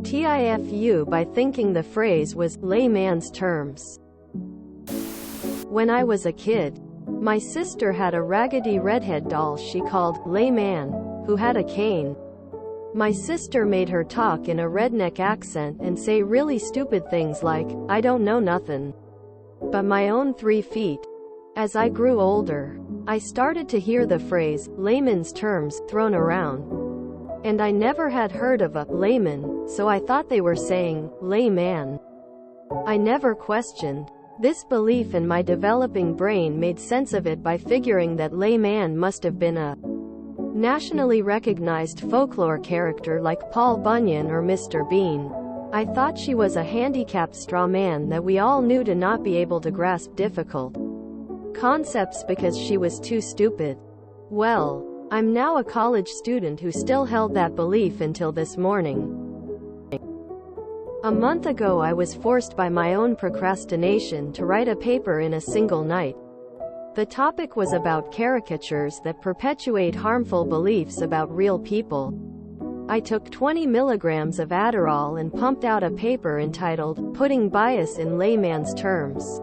TIFU by thinking the phrase was layman's terms. When I was a kid, my sister had a raggedy redhead doll she called Layman, who had a cane. My sister made her talk in a redneck accent and say really stupid things like, "I don't know nothing but my own 3 feet." As I grew older, I started to hear the phrase, layman's terms, thrown around. And I never had heard of a layman, so I thought they were saying, layman. I never questioned this belief, and my developing brain made sense of it by figuring that layman must have been a nationally recognized folklore character like Paul Bunyan or Mr. Bean. I thought she was a handicapped straw man that we all knew to not be able to grasp difficult concepts because she was too stupid. Well, I'm now a college student who still held that belief until this morning. A month ago I was forced by my own procrastination to write a paper in a single night. The topic was about caricatures that perpetuate harmful beliefs about real people. I took 20 milligrams of Adderall and pumped out a paper entitled, "Putting Bias in Layman's Terms: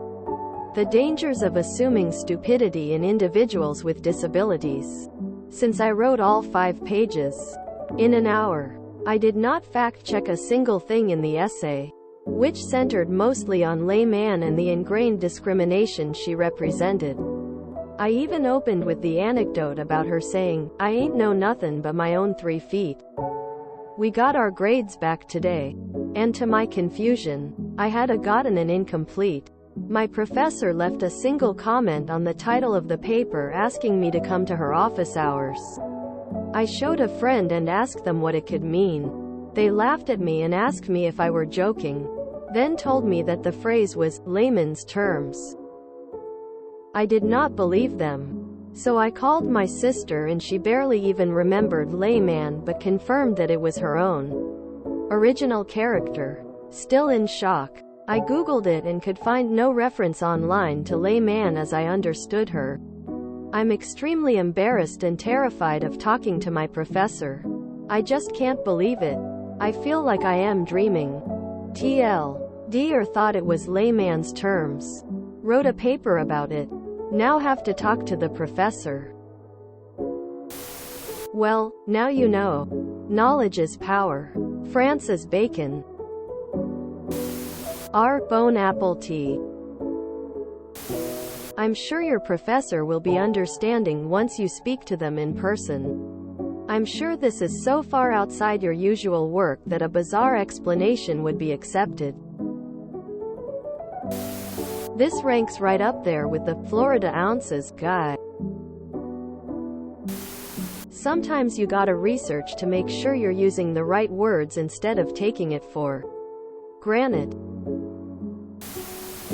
The Dangers of Assuming Stupidity in Individuals with Disabilities." Since I wrote all 5 pages in an hour, I did not fact-check a single thing in the essay, which centered mostly on layman and the ingrained discrimination she represented. I even opened with the anecdote about her saying, "I ain't know nothing but my own 3 feet." We got our grades back today, and to my confusion, I had gotten an incomplete. My professor left a single comment on the title of the paper asking me to come to her office hours. I showed a friend and asked them what it could mean. They laughed at me and asked me if I were joking, then told me that the phrase was layman's terms. I did not believe them. So I called my sister, and she barely even remembered layman but confirmed that it was her own original character. Still in shock, I googled it and could find no reference online to layman as I understood her. I'm extremely embarrassed and terrified of talking to my professor. I just can't believe it. I feel like I am dreaming. TLD thought it was layman's terms. Wrote a paper about it. Now have to talk to the professor. Well, now you know. Knowledge is power. Francis Bacon. R. Bone apple tea. I'm sure your professor will be understanding once you speak to them in person. I'm sure this is so far outside your usual work that a bizarre explanation would be accepted. This ranks right up there with the Florida ounces guy. Sometimes you gotta research to make sure you're using the right words instead of taking it for granted.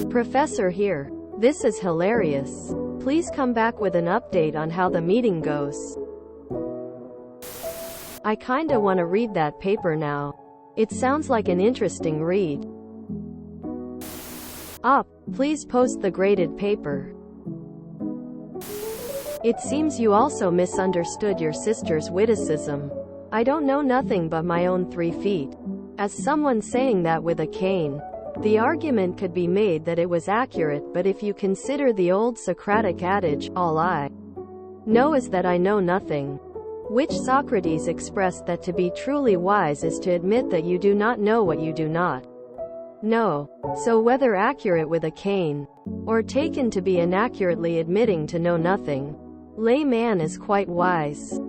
Professor here. This is hilarious. Please come back with an update on how the meeting goes. I kinda wanna read that paper now. It sounds like an interesting read. Please post the graded paper. It seems you also misunderstood your sister's witticism. "I don't know nothing but my own 3 feet." As someone saying that with a cane. The argument could be made that it was accurate, but if you consider the old Socratic adage, "All I know is that I know nothing," which Socrates expressed that to be truly wise is to admit that you do not know what you do not know. So whether accurate with a cane, or taken to be inaccurately admitting to know nothing, layman is quite wise.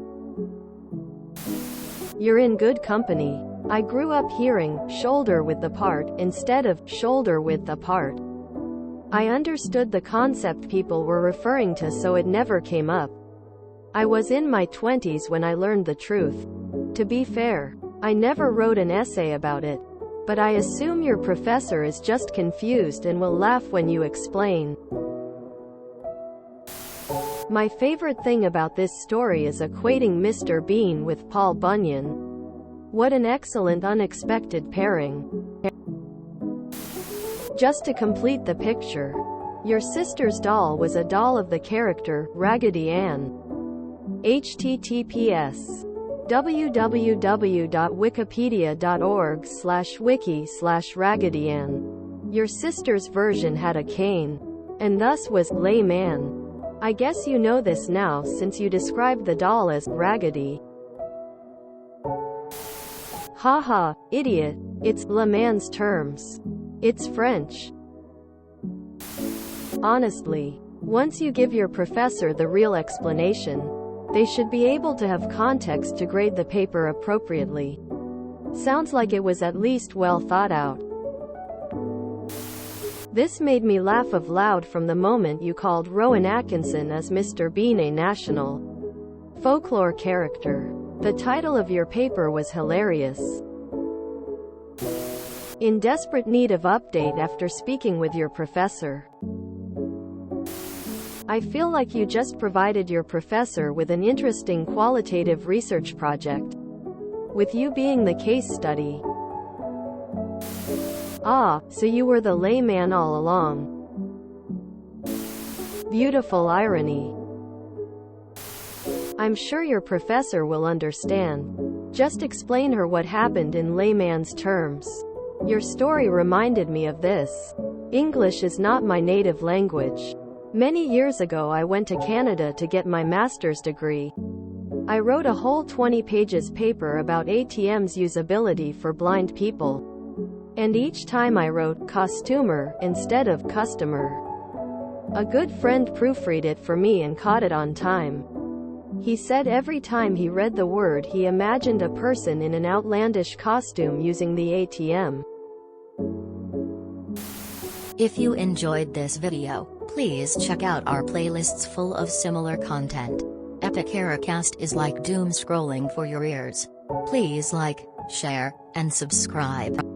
You're in good company. I grew up hearing shoulder width apart instead of shoulder width apart. I understood the concept people were referring to, so it never came up. I was in my 20s when I learned the truth. To be fair, I never wrote an essay about it. But I assume your professor is just confused and will laugh when you explain. My favorite thing about this story is equating Mr. Bean with Paul Bunyan. What an excellent unexpected pairing. Just to complete the picture, your sister's doll was a doll of the character Raggedy Ann. https www.wikipedia.org/wiki/Raggedy-Ann. Your sister's version had a cane, and thus was layman. I guess you know this now since you described the doll as raggedy. Haha, idiot. It's layman's terms. It's French. Honestly, once you give your professor the real explanation, they should be able to have context to grade the paper appropriately. Sounds like it was at least well thought out. This made me laugh out loud from the moment you called Rowan Atkinson as Mr. Bean a national folklore character. The title of your paper was hilarious. In desperate need of update after speaking with your professor. I feel like you just provided your professor with an interesting qualitative research project, with you being the case study. Ah, so you were the layman all along. Beautiful irony. I'm sure your professor will understand. Just explain her what happened in layman's terms. Your story reminded me of this. English is not my native language. Many years ago I went to Canada to get my master's degree. I wrote a whole 20 pages paper about ATM's usability for blind people. And each time I wrote costumer instead of customer. A good friend proofread it for me and caught it on time. He said every time he read the word he imagined a person in an outlandish costume using the ATM. If you enjoyed this video, please check out our playlists full of similar content. Epic Ericast is like doom scrolling for your ears. Please like, share, and subscribe.